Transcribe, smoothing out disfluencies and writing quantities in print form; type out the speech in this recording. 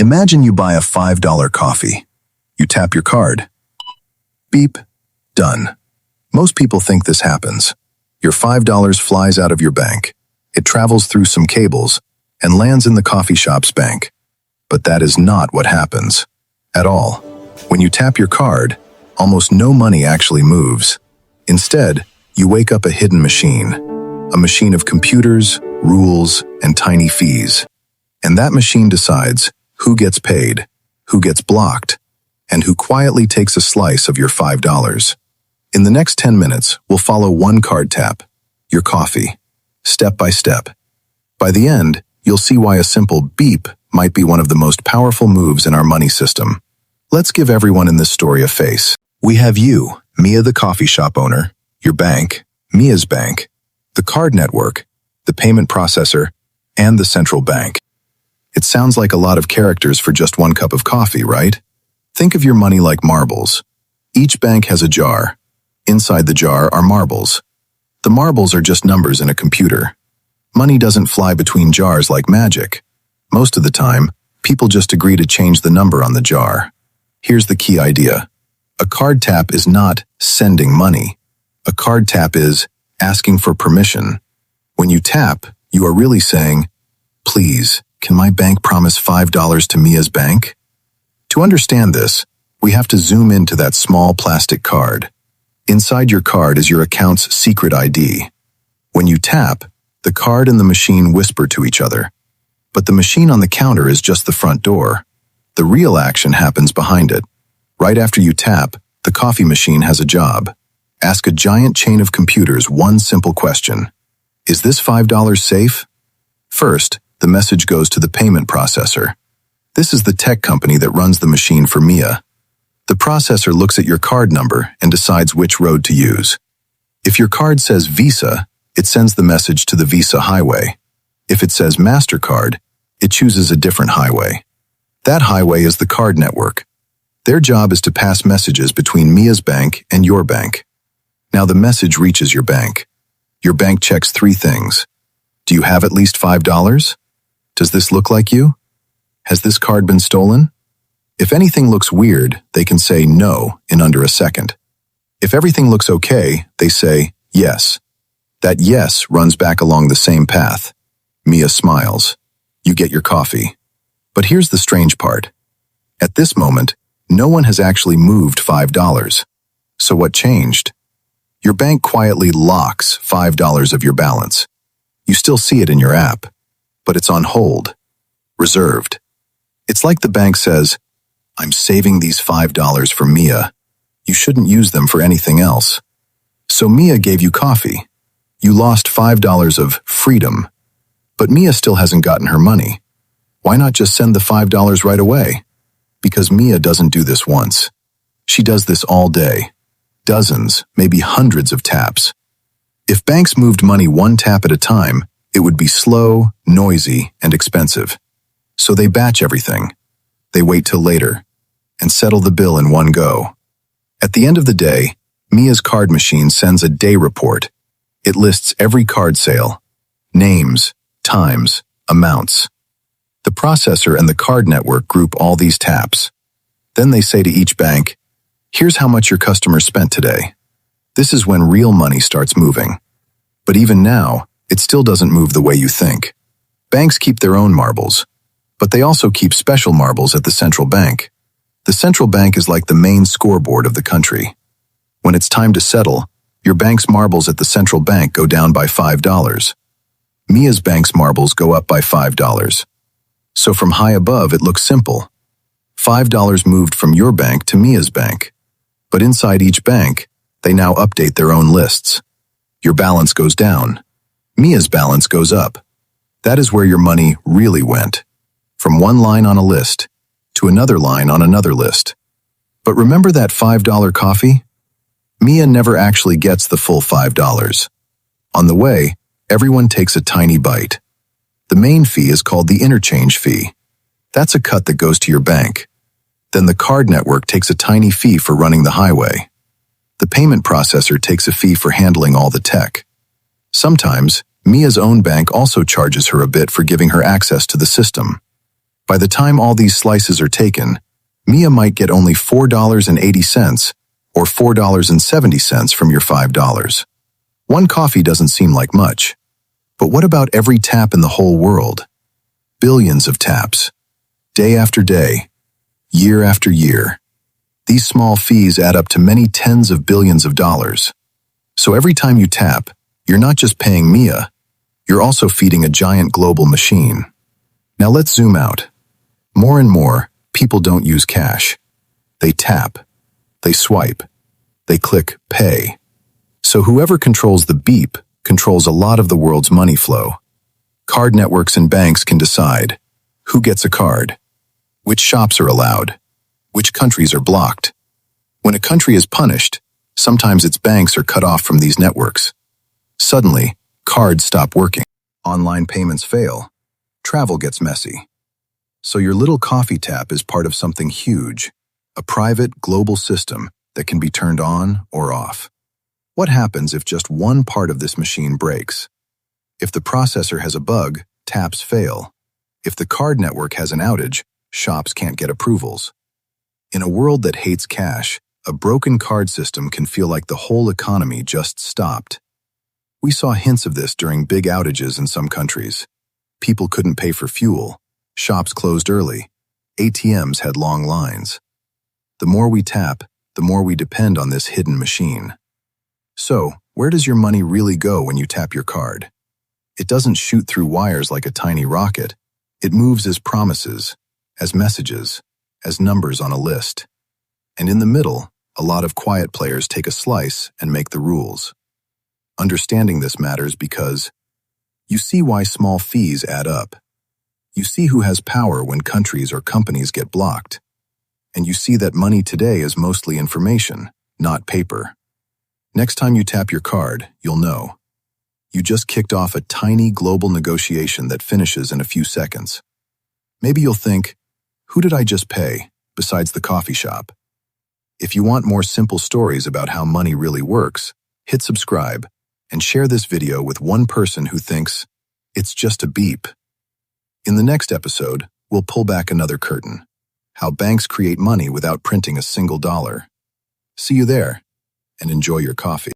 Imagine you buy a $5 coffee. You tap your card. Beep. Done. Most people think this happens. Your $5 flies out of your bank. It travels through some cables and lands in the coffee shop's bank. But that is not what happens. At all. When you tap your card, almost no money actually moves. Instead, you wake up a hidden machine. A machine of computers, rules, and tiny fees. And that machine decides who gets paid, who gets blocked, and who quietly takes a slice of your $5. In the next 10 minutes, we'll follow one card tap, your coffee, step by step. By the end, you'll see why a simple beep might be one of the most powerful moves in our money system. Let's give everyone in this story a face. We have you, Mia the coffee shop owner, your bank, Mia's bank, the card network, the payment processor, and the central bank. It sounds like a lot of characters for just one cup of coffee, right? Think of your money like marbles. Each bank has a jar. Inside the jar are marbles. The marbles are just numbers in a computer. Money doesn't fly between jars like magic. Most of the time, people just agree to change the number on the jar. Here's the key idea. A card tap is not sending money. A card tap is asking for permission. When you tap, you are really saying, "Please, can my bank promise $5 to Mia's bank?" To understand this, we have to zoom into that small plastic card. Inside your card is your account's secret ID. When you tap, the card and the machine whisper to each other. But the machine on the counter is just the front door. The real action happens behind it. Right after you tap, the coffee machine has a job. Ask a giant chain of computers one simple question. Is this $5 safe? First, the message goes to the payment processor. This is the tech company that runs the machine for Mia. The processor looks at your card number and decides which road to use. If your card says Visa, it sends the message to the Visa highway. If it says MasterCard, it chooses a different highway. That highway is the card network. Their job is to pass messages between Mia's bank and your bank. Now the message reaches your bank. Your bank checks 3 things. Do you have at least $5? Does this look like you? Has this card been stolen? If anything looks weird, they can say no in under a second. If everything looks okay, they say yes. That yes runs back along the same path. Mia smiles. You get your coffee. But here's the strange part. At this moment, no one has actually moved $5. So what changed? Your bank quietly locks $5 of your balance. You still see it in your app, but it's on hold, reserved. It's like the bank says, "I'm saving these $5 for Mia. You shouldn't use them for anything else." So Mia gave you coffee. You lost $5 of freedom, but Mia still hasn't gotten her money. Why not just send the $5 right away? Because Mia doesn't do this once. She does this all day. Dozens, maybe hundreds of taps. If banks moved money one tap at a time, it would be slow, noisy, and expensive. So they batch everything. They wait till later and settle the bill in one go. At the end of the day, Mia's card machine sends a day report. It lists every card sale, names, times, amounts. The processor and the card network group all these taps. Then they say to each bank, "Here's how much your customer spent today." This is when real money starts moving. But even now, it still doesn't move the way you think. Banks keep their own marbles, but they also keep special marbles at the central bank. The central bank is like the main scoreboard of the country. When it's time to settle, your bank's marbles at the central bank go down by $5. Mia's bank's marbles go up by $5. So from high above, it looks simple. $5 moved from your bank to Mia's bank. But inside each bank, they now update their own lists. Your balance goes down. Mia's balance goes up. That is where your money really went. From one line on a list to another line on another list. But remember that $5 coffee? Mia never actually gets the full $5. On the way, everyone takes a tiny bite. The main fee is called the interchange fee. That's a cut that goes to your bank. Then the card network takes a tiny fee for running the highway. The payment processor takes a fee for handling all the tech. Sometimes, Mia's own bank also charges her a bit for giving her access to the system. By the time all these slices are taken, Mia might get only $4.80 or $4.70 from your $5. One coffee doesn't seem like much. But what about every tap in the whole world? Billions of taps. Day after day, year after year. These small fees add up to many tens of billions of dollars. So every time you tap, you're not just paying Mia, you're also feeding a giant global machine. Now let's zoom out. More and more, people don't use cash. They tap, they swipe, they click pay. So whoever controls the beep controls a lot of the world's money flow. Card networks and banks can decide who gets a card, which shops are allowed, which countries are blocked. When a country is punished, sometimes its banks are cut off from these networks. Suddenly, cards stop working, online payments fail, travel gets messy. So your little coffee tap is part of something huge, a private, global system that can be turned on or off. What happens if just one part of this machine breaks? If the processor has a bug, taps fail. If the card network has an outage, shops can't get approvals. In a world that hates cash, a broken card system can feel like the whole economy just stopped. We saw hints of this during big outages in some countries. People couldn't pay for fuel, shops closed early, ATMs had long lines. The more we tap, the more we depend on this hidden machine. So, where does your money really go when you tap your card? It doesn't shoot through wires like a tiny rocket. It moves as promises, as messages, as numbers on a list. And in the middle, a lot of quiet players take a slice and make the rules. Understanding this matters because you see why small fees add up. You see who has power when countries or companies get blocked. And you see that money today is mostly information, not paper. Next time you tap your card, you'll know. You just kicked off a tiny global negotiation that finishes in a few seconds. Maybe you'll think, who did I just pay, besides the coffee shop? If you want more simple stories about how money really works, hit subscribe and share this video with one person who thinks, it's just a beep. In the next episode, we'll pull back another curtain. How banks create money without printing a single dollar. See you there, and enjoy your coffee.